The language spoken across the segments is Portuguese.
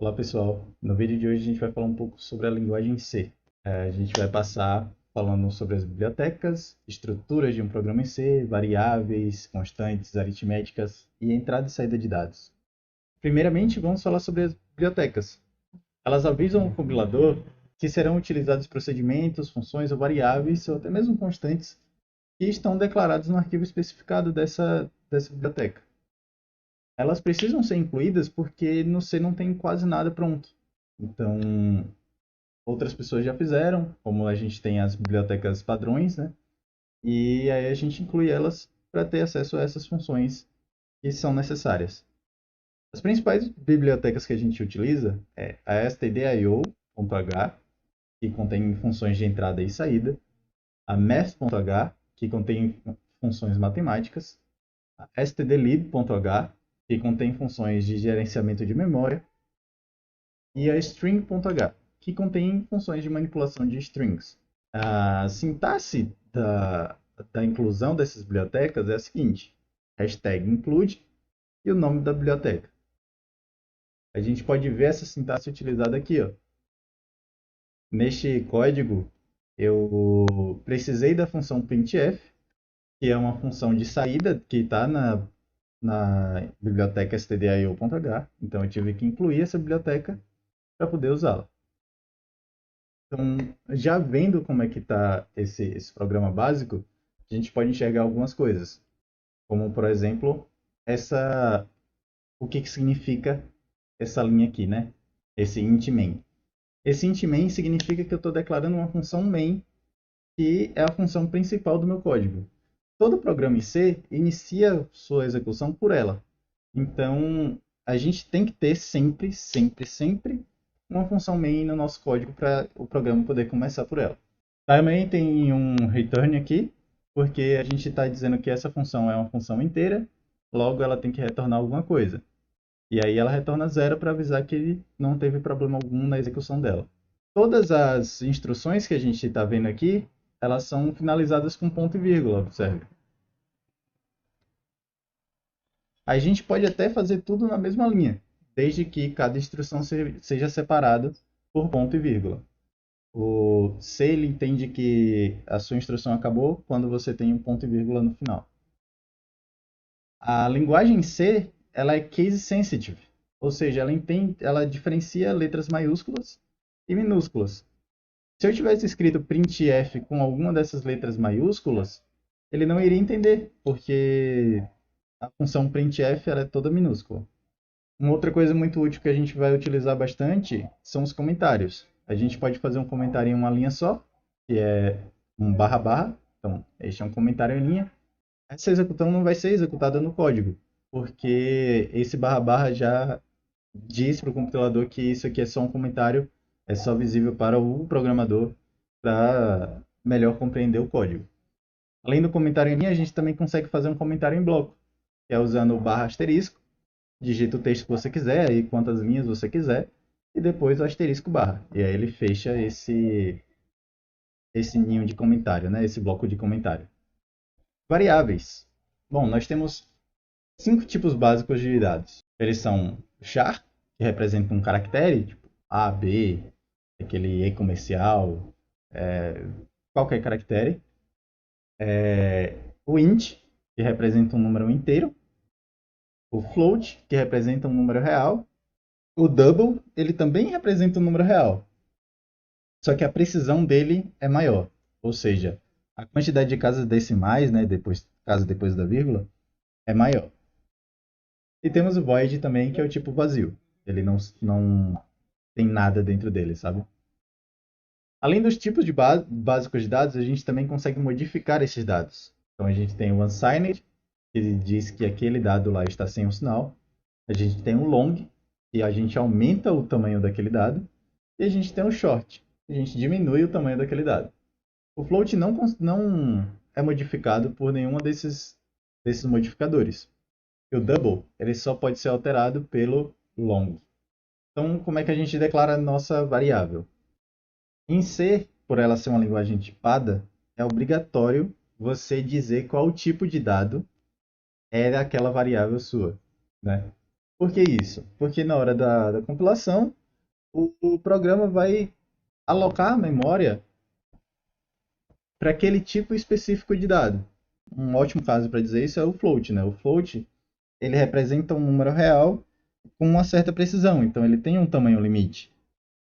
Olá pessoal, no vídeo de hoje a gente vai falar um pouco sobre a linguagem C. A gente vai passar falando sobre as bibliotecas, estruturas de um programa em C, variáveis, constantes, aritméticas e entrada e saída de dados. Primeiramente, vamos falar sobre as bibliotecas. Elas avisam o compilador que serão utilizados procedimentos, funções ou variáveis, ou até mesmo constantes, que estão declarados no arquivo especificado dessa biblioteca. Elas precisam ser incluídas porque no C não tem quase nada pronto. Então, outras pessoas já fizeram, como a gente tem as bibliotecas padrões, né? E aí a gente inclui elas para ter acesso a essas funções que são necessárias. As principais bibliotecas que a gente utiliza é a stdio.h, que contém funções de entrada e saída, a math.h, que contém funções matemáticas, a stdlib.h, que contém funções de gerenciamento de memória, e a string.h, que contém funções de manipulação de strings. A sintaxe da inclusão dessas bibliotecas é a seguinte: hashtag include e o nome da biblioteca. A gente pode ver essa sintaxe utilizada aqui, ó. Neste código, eu precisei da função printf, que é uma função de saída que está na biblioteca stdio.h. Então, eu tive que incluir essa biblioteca para poder usá-la. Então, já vendo como é que está esse programa básico, a gente pode enxergar algumas coisas, como, por exemplo, o que significa essa linha aqui, né? Esse int main. Esse int main significa que eu estou declarando uma função main, que é a função principal do meu código. Todo programa em C inicia sua execução por ela. Então, a gente tem que ter sempre, sempre, sempre uma função main no nosso código para o programa poder começar por ela. Também tem um return aqui, porque a gente está dizendo que essa função é uma função inteira, logo ela tem que retornar alguma coisa. E aí ela retorna zero para avisar que não teve problema algum na execução dela. Todas as instruções que a gente está vendo aqui, elas são finalizadas com ponto e vírgula, observe. A gente pode até fazer tudo na mesma linha, desde que cada instrução seja separada por ponto e vírgula. O C ele entende que a sua instrução acabou quando você tem um ponto e vírgula no final. A linguagem C ela é case sensitive, ou seja, ela diferencia letras maiúsculas e minúsculas. Se eu tivesse escrito printf com alguma dessas letras maiúsculas, ele não iria entender, porque a função printf ela é toda minúscula. Uma outra coisa muito útil que a gente vai utilizar bastante são os comentários. A gente pode fazer um comentário em uma linha só, que é um barra barra. Então, este é um comentário em linha. Essa execução não vai ser executada no código, porque esse barra barra já diz para o compilador que isso aqui é só um comentário, é só visível para o programador para melhor compreender o código. Além do comentário em linha, a gente também consegue fazer um comentário em bloco, que é usando o barra asterisco, digita o texto que você quiser e quantas linhas você quiser, e depois o asterisco barra. E aí ele fecha esse ninho de comentário, né? Esse bloco de comentário. Variáveis. Bom, nós temos 5 tipos básicos de dados. Eles são char, que representa um caractere, tipo A, B, aquele E comercial, qualquer caractere. O int, que representa um número inteiro. O float, que representa um número real. O double, ele também representa um número real, só que a precisão dele é maior. Ou seja, a quantidade de casas decimais, né, casa depois da vírgula, é maior. E temos o void também, que é o tipo vazio. Ele não tem nada dentro dele, sabe? Além dos tipos de básicos de dados, a gente também consegue modificar esses dados. Então a gente tem o unsigned, que diz que aquele dado lá está sem um sinal. A gente tem o long, que a gente aumenta o tamanho daquele dado. E a gente tem o short, que a gente diminui o tamanho daquele dado. O float não é modificado por nenhuma desses modificadores. E o double, ele só pode ser alterado pelo long. Então, como é que a gente declara a nossa variável? Em C, por ela ser uma linguagem tipada, é obrigatório você dizer qual tipo de dado é aquela variável sua, né? Por que isso? Porque na hora da compilação, o programa vai alocar a memória para aquele tipo específico de dado. Um ótimo caso para dizer isso é o float, né? O float, ele representa um número real com uma certa precisão, então ele tem um tamanho limite.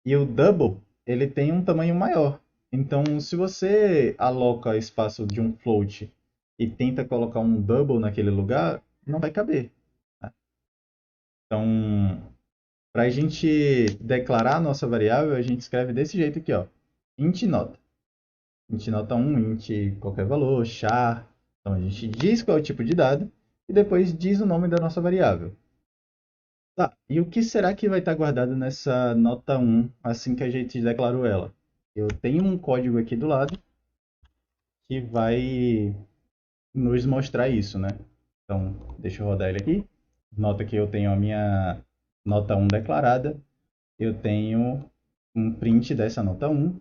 E o double, ele tem um tamanho maior. Então, se você aloca espaço de um float e tenta colocar um double naquele lugar, não vai caber. Né? Então, para a gente declarar a nossa variável, a gente escreve desse jeito aqui, ó, int nota. Int nota 1, int qualquer valor, char. Então, a gente diz qual é o tipo de dado e depois diz o nome da nossa variável. Tá, e o que será que vai estar guardado nessa nota 1 assim que a gente declarou ela? Eu tenho um código aqui do lado que vai nos mostrar isso, né? Então, deixa eu rodar ele aqui. Nota que eu tenho a minha nota 1 declarada. Eu tenho um print dessa nota 1.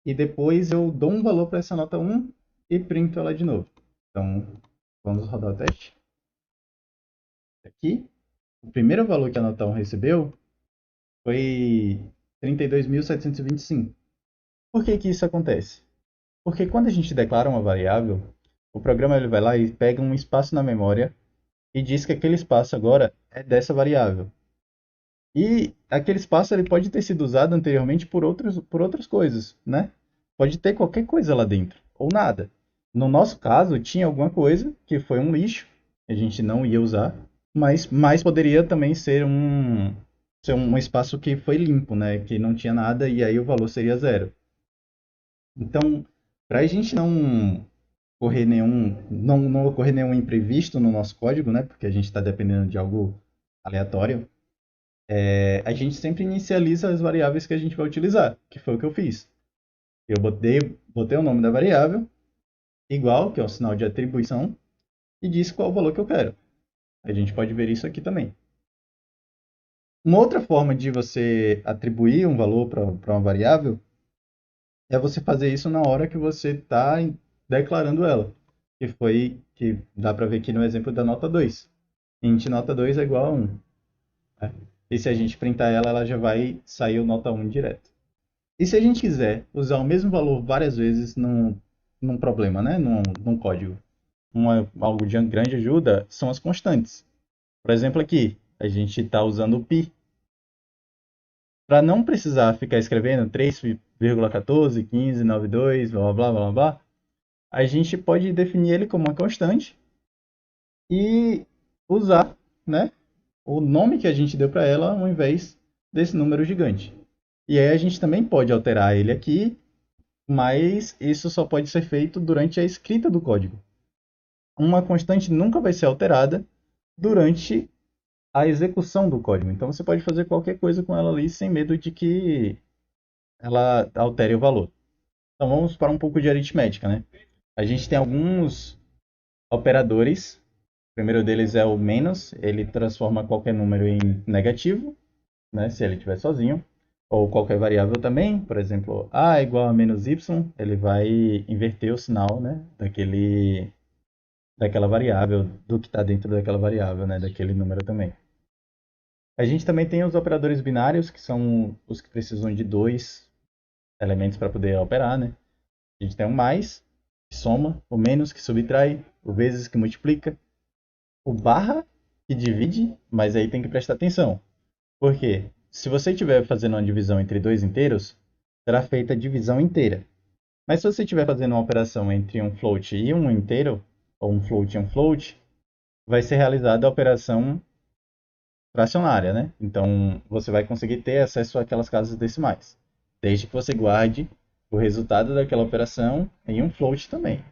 E depois eu dou um valor para essa nota 1 e printo ela de novo. Então, vamos rodar o teste. Aqui, o primeiro valor que a nota 1 recebeu foi 32.725. Por que que isso acontece? Porque quando a gente declara uma variável, o programa ele vai lá e pega um espaço na memória e diz que aquele espaço agora é dessa variável. E aquele espaço ele pode ter sido usado anteriormente por outras coisas, né? Pode ter qualquer coisa lá dentro, ou nada. No nosso caso, tinha alguma coisa que foi um lixo, a gente não ia usar, mas poderia também ser um espaço que foi limpo, né? Que não tinha nada e aí o valor seria zero. Então, para a gente não ocorrer nenhum imprevisto no nosso código, né? Porque a gente está dependendo de algo aleatório, a gente sempre inicializa as variáveis que a gente vai utilizar, que foi o que eu fiz. Eu botei o nome da variável, igual, que é o sinal de atribuição, e disse qual o valor que eu quero. A gente pode ver isso aqui também. Uma outra forma de você atribuir um valor para uma variável é você fazer isso na hora que você está declarando ela, que dá para ver aqui no exemplo da nota 2. Int nota 2 é igual a 1. Né? E se a gente printar ela, ela já vai sair o nota 1 direto. E se a gente quiser usar o mesmo valor várias vezes num problema, né? num código, algo de grande ajuda são as constantes. Por exemplo, aqui, a gente está usando o pi. Para não precisar ficar escrevendo 3,14, 15, 92, blá blá blá blá blá, a gente pode definir ele como uma constante e usar, né, o nome que a gente deu para ela ao invés desse número gigante. E aí a gente também pode alterar ele aqui, mas isso só pode ser feito durante a escrita do código. Uma constante nunca vai ser alterada durante a execução do código. Então você pode fazer qualquer coisa com ela ali sem medo de que ela altere o valor. Então vamos para um pouco de aritmética, né? A gente tem alguns operadores. O primeiro deles é o menos, ele transforma qualquer número em negativo, né, se ele estiver sozinho, ou qualquer variável também, por exemplo, a é igual a menos y, ele vai inverter o sinal, né, daquela variável, do que está dentro daquela variável, né, daquele número também. A gente também tem os operadores binários, que são os que precisam de dois elementos para poder operar, né? A gente tem o mais, que soma, o menos, que subtrai, o vezes, que multiplica, o barra, que divide, mas aí tem que prestar atenção. Por quê? Se você estiver fazendo uma divisão entre dois inteiros, será feita a divisão inteira. Mas se você estiver fazendo uma operação entre um float e um inteiro, ou um float e um float, vai ser realizada a operação fracionária, né? Então, você vai conseguir ter acesso àquelas casas decimais, desde que você guarde o resultado daquela operação em um float também.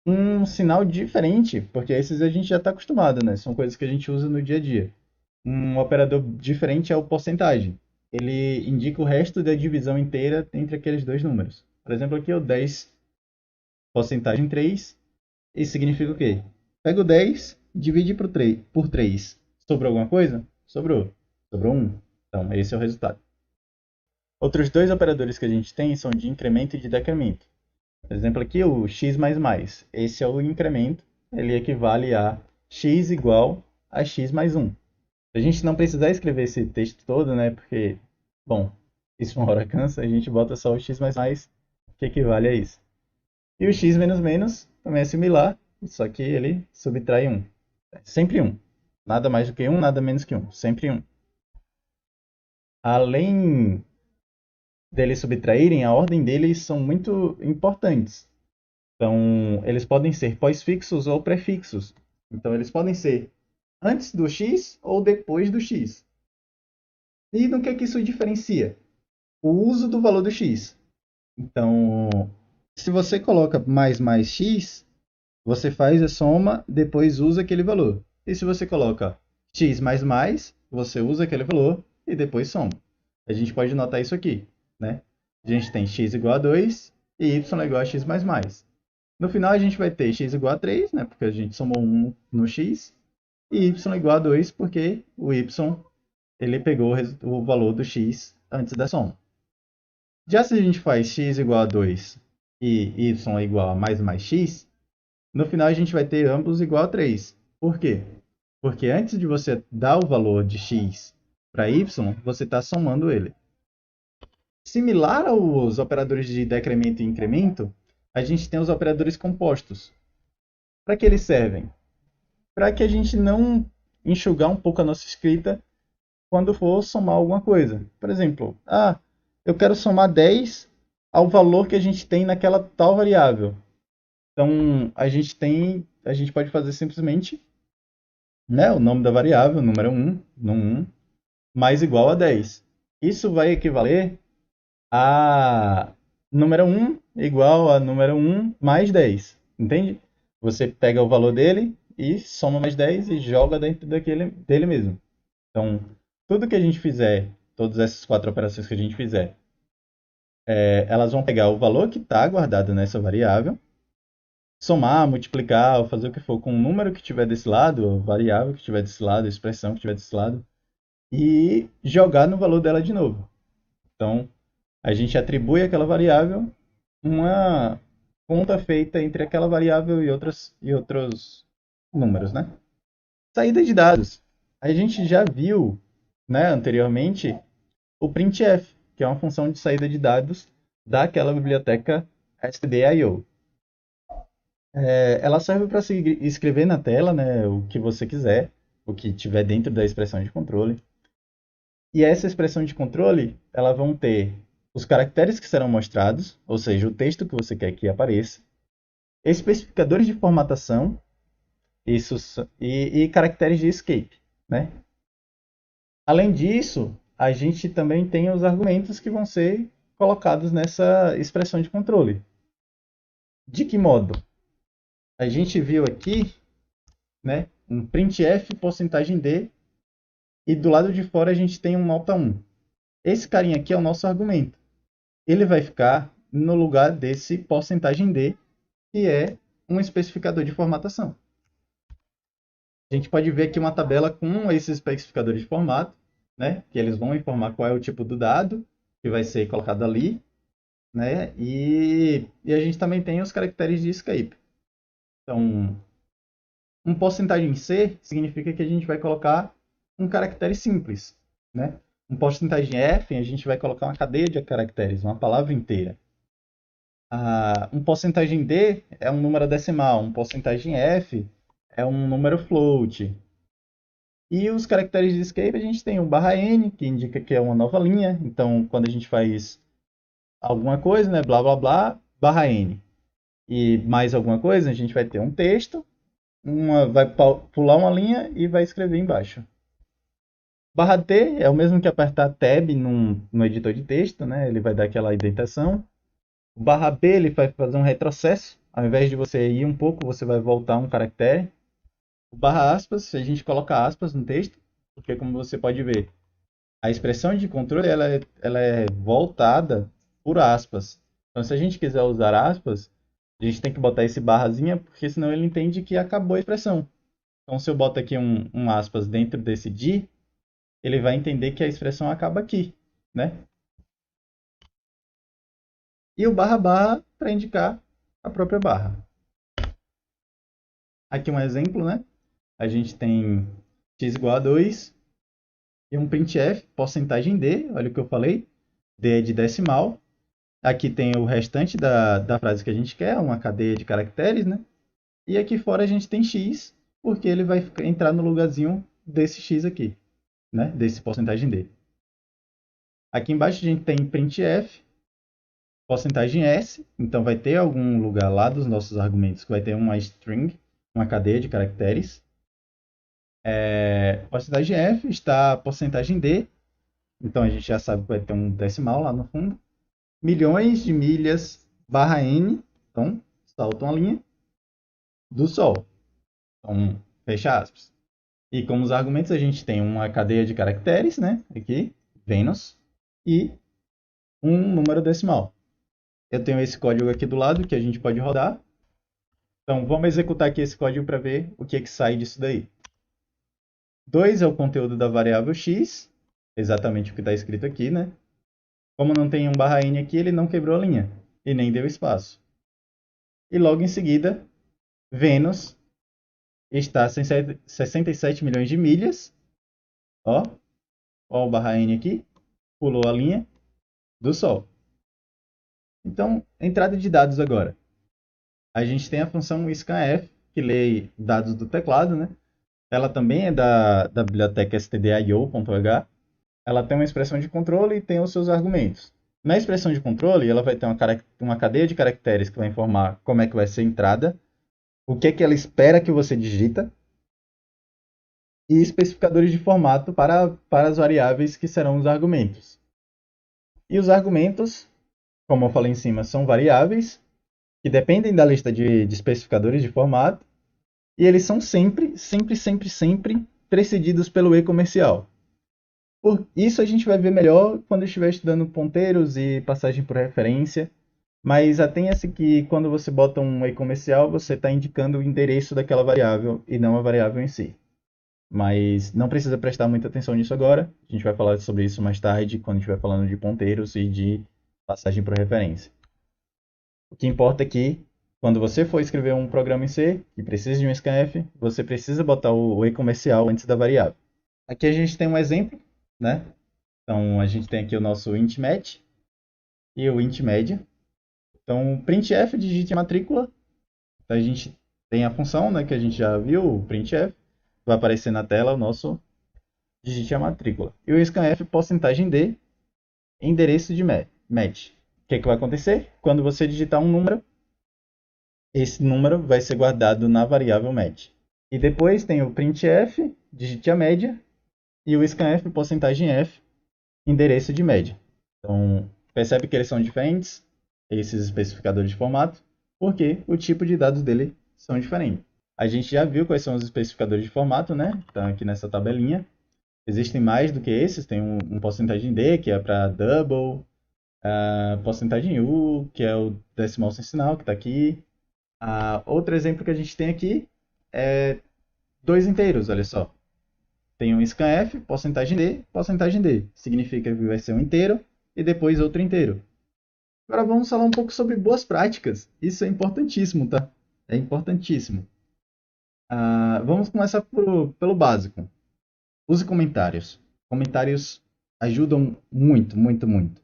Um sinal diferente, porque esses a gente já está acostumado, né? São coisas que a gente usa no dia a dia. Um operador diferente é o porcentagem. Ele indica o resto da divisão inteira entre aqueles dois números. Por exemplo, aqui é o 10 porcentagem 3, isso significa o quê? Pega o 10, divide por 3. Sobrou alguma coisa? Sobrou. Sobrou 1. Então, esse é o resultado. Outros dois operadores que a gente tem são de incremento e de decremento. Por exemplo, aqui o x mais mais. Esse é o incremento. Ele equivale a x igual a x mais 1. A gente não precisar escrever esse texto todo, né? Porque, bom, isso uma hora cansa, a gente bota só o x mais mais, que equivale a isso. E o x menos menos também é similar, só que ele subtrai 1. Sempre 1. Nada mais do que 1, nada menos que 1. Sempre 1. Além deles subtraírem, a ordem deles são muito importantes. Então, eles podem ser pós-fixos ou prefixos. Então, eles podem ser antes do x ou depois do x. E no que isso diferencia? O uso do valor do x. Então, se você coloca mais x, você faz a soma, depois usa aquele valor. E se você coloca x mais, você usa aquele valor e depois soma. A gente pode notar isso aqui, né? A gente tem x igual a 2 e y igual a x mais mais. No final a gente vai ter x igual a 3, né? Porque a gente somou 1 no x, e y igual a 2 porque o y ele pegou o valor do x antes da soma. Já se a gente faz x igual a 2 e y igual a mais x, no final a gente vai ter ambos igual a 3. Por quê? Porque antes de você dar o valor de x para y, você está somando ele. Similar aos operadores de decremento e incremento, a gente tem os operadores compostos. Para que eles servem? Para que a gente não enxugar um pouco a nossa escrita quando for somar alguma coisa. Por exemplo, eu quero somar 10 ao valor que a gente tem naquela tal variável. Então, a gente pode fazer simplesmente, né, o nome da variável, número 1, mais igual a 10. Isso vai equivaler a número 1 igual a número 1 mais 10. Entende? Você pega o valor dele e soma mais 10 e joga dentro dele mesmo. Então, tudo que a gente fizer, todas essas 4 operações que a gente fizer, elas vão pegar o valor que está guardado nessa variável, somar, multiplicar, ou fazer o que for com o número que tiver desse lado, a variável que tiver desse lado, a expressão que tiver desse lado, e jogar no valor dela de novo. Então, a gente atribui àquela variável uma conta feita entre aquela variável e outros números, né? Saída de dados. A gente já viu, né, anteriormente o printf, que é uma função de saída de dados daquela biblioteca stdio. Ela serve para escrever na tela, né, o que você quiser, o que tiver dentro da expressão de controle. E essa expressão de controle, ela vão ter os caracteres que serão mostrados, ou seja, o texto que você quer que apareça, especificadores de formatação e caracteres de escape, né? Além disso, a gente também tem os argumentos que vão ser colocados nessa expressão de controle. De que modo? A gente viu aqui, né, um printf porcentagem d e do lado de fora a gente tem um nota 1. Esse carinha aqui é o nosso argumento. Ele vai ficar no lugar desse porcentagem d, que é um especificador de formatação. A gente pode ver aqui uma tabela com esses especificadores de formato, né, que eles vão informar qual é o tipo do dado que vai ser colocado ali, né, e a gente também tem os caracteres de escape. Então, um porcentagem C significa que a gente vai colocar um caractere simples, né? Um porcentagem F, a gente vai colocar uma cadeia de caracteres, uma palavra inteira. Um porcentagem D é um número decimal, um porcentagem F é um número float. E os caracteres de escape, a gente tem o /n, que indica que é uma nova linha. Então, quando a gente faz alguma coisa, né, blá blá blá, /n. E mais alguma coisa, a gente vai ter um texto, vai pular uma linha e vai escrever embaixo. /t é o mesmo que apertar tab no editor de texto, né? Ele vai dar aquela indentação. O /b ele vai fazer um retrocesso. Ao invés de você ir um pouco, você vai voltar um caractere. O /aspas, a gente coloca aspas no texto, porque como você pode ver, a expressão de controle ela é voltada por aspas. Então, se a gente quiser usar aspas, a gente tem que botar esse barrazinha, porque senão ele entende que acabou a expressão. Então, se eu boto aqui um aspas dentro desse de, ele vai entender que a expressão acaba aqui, né? E o // para indicar a própria barra. Aqui um exemplo, né? A gente tem x igual a 2 e um printf, porcentagem D, olha o que eu falei, D é de decimal. Aqui tem o restante da frase que a gente quer, uma cadeia de caracteres, né? E aqui fora a gente tem x, porque ele vai entrar no lugarzinho desse x aqui, né? Desse porcentagem D. Aqui embaixo a gente tem printf, porcentagem S, então vai ter algum lugar lá dos nossos argumentos que vai ter uma string, uma cadeia de caracteres. Porcentagem F está porcentagem D, então a gente já sabe que vai ter um decimal lá no fundo. Milhões de milhas barra N, então salta uma linha, do Sol. Então, fecha aspas. E como os argumentos a gente tem uma cadeia de caracteres, né? Aqui, Vênus, e um número decimal. Eu tenho esse código aqui do lado que a gente pode rodar. Então, vamos executar aqui esse código para ver o que sai disso daí. 2 é o conteúdo da variável x, exatamente o que está escrito aqui, né? Como não tem um barra n aqui, ele não quebrou a linha e nem deu espaço. E logo em seguida, Vênus está a 67 milhões de milhas. Ó o barra n aqui, pulou a linha do Sol. Então, entrada de dados agora. A gente tem a função scanf, que lê dados do teclado, né? Ela também é da biblioteca stdio.h. Ela tem uma expressão de controle e tem os seus argumentos. Na expressão de controle, ela vai ter uma cadeia de caracteres que vai informar como é que vai ser a entrada, o que é que ela espera que você digita, e especificadores de formato para as variáveis que serão os argumentos. E os argumentos, como eu falei em cima, são variáveis que dependem da lista de especificadores de formato, e eles são sempre precedidos pelo e-comercial. Por isso a gente vai ver melhor quando estiver estudando ponteiros e passagem por referência, mas atenha-se que quando você bota um e-comercial, você está indicando o endereço daquela variável e não a variável em si. Mas não precisa prestar muita atenção nisso agora, a gente vai falar sobre isso mais tarde, quando estiver falando de ponteiros e de passagem por referência. O que importa é que, quando você for escrever um programa em C, que precisa de um scanf, você precisa botar o e-comercial antes da variável. Aqui a gente tem um exemplo, né? Então a gente tem aqui o nosso int match e o int média. Então printf digite a matrícula. Então, a gente tem a função, né, que a gente já viu, o printf. Vai aparecer na tela o nosso digite a matrícula. E o scanf porcentagem D, endereço de match. O que vai acontecer? Quando você digitar um número, esse número vai ser guardado na variável match. E depois tem o printf, digite a média, e o scanf porcentagem F, endereço de média. Então, percebe que eles são diferentes, esses especificadores de formato, porque o tipo de dados dele são diferentes. A gente já viu quais são os especificadores de formato, né? Então, aqui nessa tabelinha. Existem mais do que esses, tem um porcentagem D, que é para double, porcentagem U, que é o decimal sem sinal, que está aqui. Outro exemplo que a gente tem aqui é dois inteiros, olha só. Tem um scanf, porcentagem D. Significa que vai ser um inteiro e depois outro inteiro. Agora vamos falar um pouco sobre boas práticas. Isso é importantíssimo, tá? É importantíssimo. Vamos começar pelo básico. Use comentários. Comentários ajudam muito, muito, muito.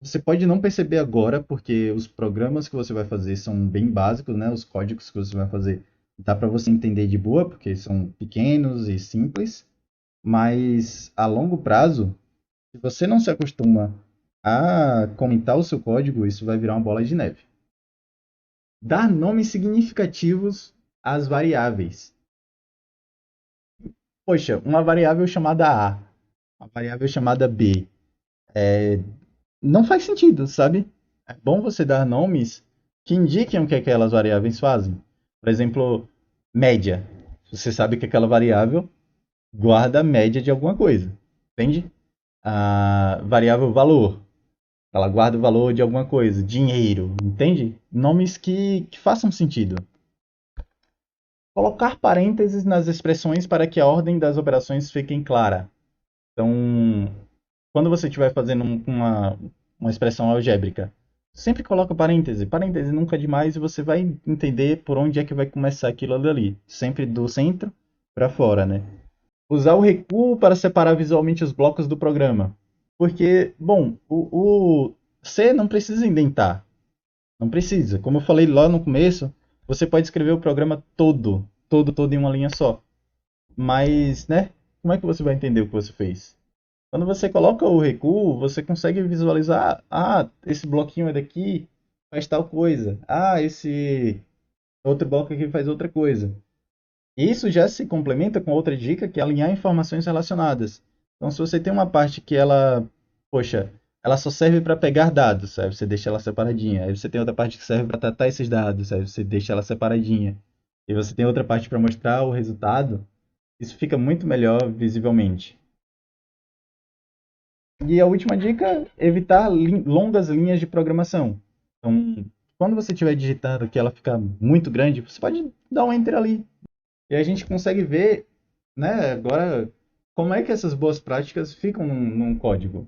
Você pode não perceber agora, porque os programas que você vai fazer são bem básicos, né? Os códigos que você vai fazer dá para você entender de boa, porque são pequenos e simples. Mas a longo prazo, se você não se acostuma a comentar o seu código, isso vai virar uma bola de neve. Dar nomes significativos às variáveis. Poxa, uma variável chamada A, uma variável chamada B. Não faz sentido, sabe? É bom você dar nomes que indiquem o que aquelas variáveis fazem. Por exemplo, média. Você sabe que aquela variável guarda a média de alguma coisa. Entende? A variável valor. Ela guarda o valor de alguma coisa. Dinheiro. Entende? Nomes que façam sentido. Colocar parênteses nas expressões para que a ordem das operações fique clara. Então, quando você estiver fazendo uma expressão algébrica, sempre coloca parêntese. Parêntese nunca é demais e você vai entender por onde é que vai começar aquilo dali. Sempre do centro para fora, né? Usar o recuo para separar visualmente os blocos do programa. Porque, bom, o C não precisa indentar. Não precisa. Como eu falei lá no começo, você pode escrever o programa todo em uma linha só. Mas, né? Como é que você vai entender o que você fez? Quando você coloca o recuo, você consegue visualizar, esse bloquinho é daqui, faz tal coisa. Ah, esse outro bloco aqui faz outra coisa. Isso já se complementa com outra dica, que é alinhar informações relacionadas. Então, se você tem uma parte que ela, poxa, ela só serve para pegar dados, aí você deixa ela separadinha. Aí você tem outra parte que serve para tratar esses dados, aí você deixa ela separadinha. E você tem outra parte para mostrar o resultado, isso fica muito melhor visivelmente. E a última dica, evitar longas linhas de programação. Então, quando você estiver digitando que ela fica muito grande, você pode dar um enter ali. E a gente consegue ver, né, agora, como é que essas boas práticas ficam num código.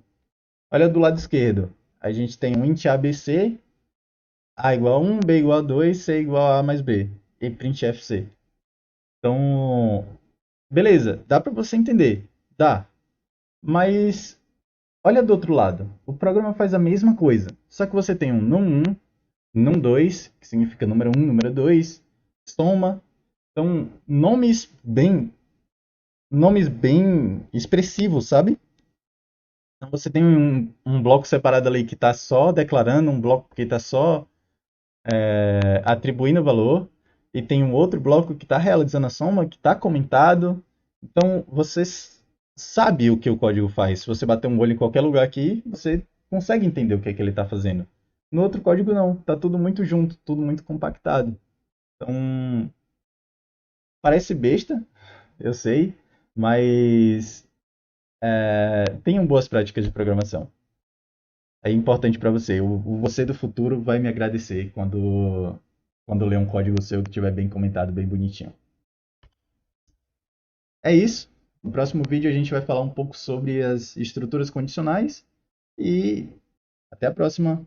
Olha do lado esquerdo. A gente tem um int ABC, A igual a 1, B igual a 2, C igual a mais B. E printf C. Então, beleza, dá para você entender. Dá. Mas olha do outro lado. O programa faz a mesma coisa. Só que você tem um num1, num2, que significa número 1, número 2, soma. Então, nomes bem expressivos, sabe? Então você tem um bloco separado ali que está só declarando, um bloco que está só atribuindo valor, e tem um outro bloco que está realizando a soma, que está comentado. Então você sabe o que o código faz. Se você bater um olho em qualquer lugar aqui, você consegue entender o que é que ele está fazendo. No outro código não, está tudo muito junto, tudo muito compactado. Então parece besta, eu sei, mas tenham boas práticas de programação. É importante para você. O você do futuro vai me agradecer quando ler um código seu que tiver bem comentado, bem bonitinho. É isso. No próximo vídeo a gente vai falar um pouco sobre as estruturas condicionais e até a próxima.